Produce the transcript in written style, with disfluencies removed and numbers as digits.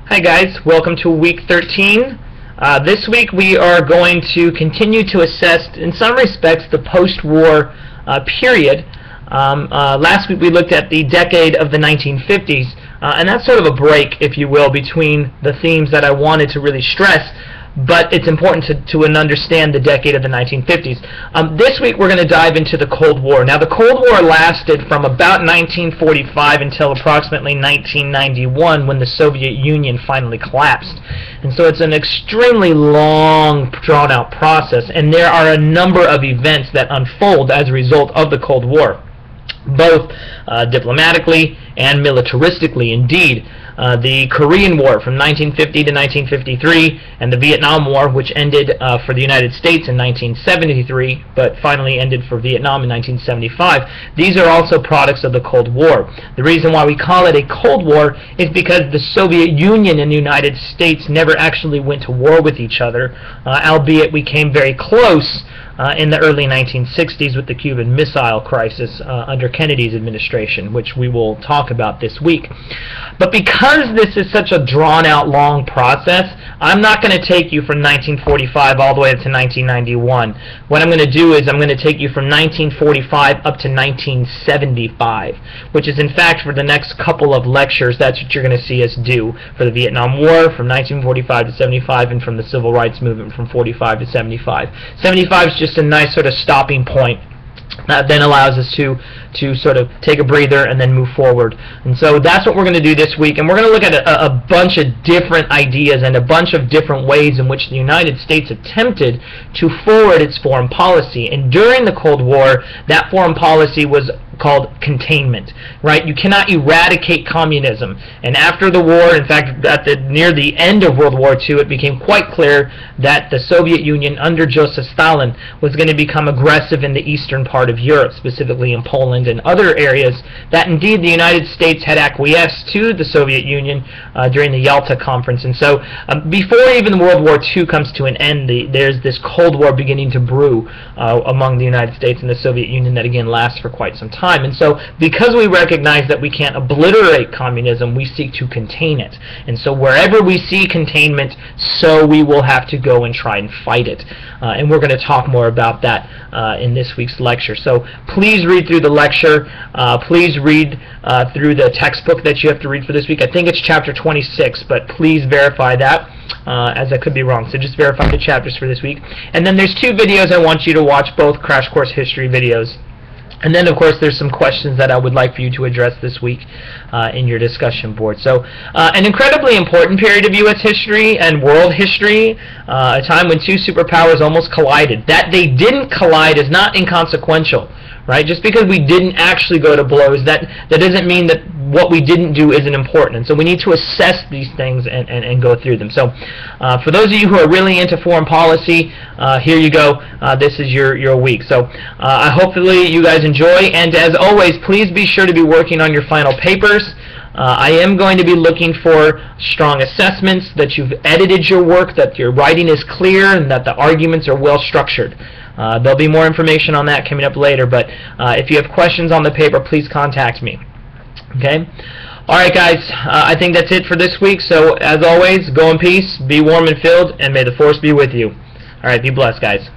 Hi guys, welcome to week 13. This week we are going to continue to assess, in some respects, the post-war period. Last week we looked at the decade of the 1950s, and that's sort of a break, if you will, between the themes that I wanted to really stress. But it's important to understand the decade of the 1950s. This week we're going to dive into the Cold War. Now the Cold War lasted from about 1945 until approximately 1991 when the Soviet Union finally collapsed. And so it's an extremely long, drawn-out process, and there are a number of events that unfold as a result of the Cold War, both diplomatically and militaristically. Indeed, the Korean War from 1950 to 1953 and the Vietnam War, which ended for the United States in 1973 but finally ended for Vietnam in 1975, these are also products of the Cold War. The reason why we call it a Cold War is because the Soviet Union and the United States never actually went to war with each other, albeit we came very close in the early 1960s with the Cuban Missile Crisis under Kennedy's administration, which we will talk about this week. But because this is such a drawn-out, long process, I'm not going to take you from 1945 all the way up to 1991. What I'm going to do is I'm going to take you from 1945 up to 1975, which is in fact for the next couple of lectures, that's what you're going to see us do for the Vietnam War from 1945 to 75 and from the Civil Rights Movement from 45 to 75. 75 is just a nice sort of stopping point that then allows us to sort of take a breather and then move forward. And so that's what we're going to do this week, and we're going to look at a bunch of different ideas and a bunch of different ways in which the United States attempted to forward its foreign policy. And during the Cold War, that foreign policy was called containment, right? You cannot eradicate communism. And after the war, in fact, near the end of World War II, it became quite clear that the Soviet Union under Joseph Stalin was going to become aggressive in the eastern part of Europe, specifically in Poland and other areas, that indeed the United States had acquiesced to the Soviet Union during the Yalta Conference. And so before even World War II comes to an end, there's this Cold War beginning to brew among the United States and the Soviet Union that again lasts for quite some time. And so because we recognize that we can't obliterate communism, we seek to contain it. And so wherever we see containment, so we will have to go and try and fight it. And we're going to talk more about that in this week's lecture. So please read through the lecture. Please read through the textbook that you have to read for this week. I think it's chapter 26, but please verify that, as I could be wrong. So just verify the chapters for this week. And then there's two videos I want you to watch, both Crash Course History videos. And then, of course, there's some questions that I would like for you to address this week in your discussion board. So, an incredibly important period of U.S. history and world history, a time when two superpowers almost collided. That they didn't collide is not inconsequential, right? Just because we didn't actually go to blows, that doesn't mean that what we didn't do isn't important. And so we need to assess these things and go through them. So for those of you who are really into foreign policy, here you go. This is your week. So hopefully you guys enjoy, and as always, please be sure to be working on your final papers. I am going to be looking for strong assessments, that you've edited your work, that your writing is clear, and that the arguments are well structured. There'll be more information on that coming up later, but if you have questions on the paper, please contact me. Okay? Alright guys, I think that's it for this week. So as always, go in peace, be warm and filled, and may the force be with you. Alright, be blessed guys.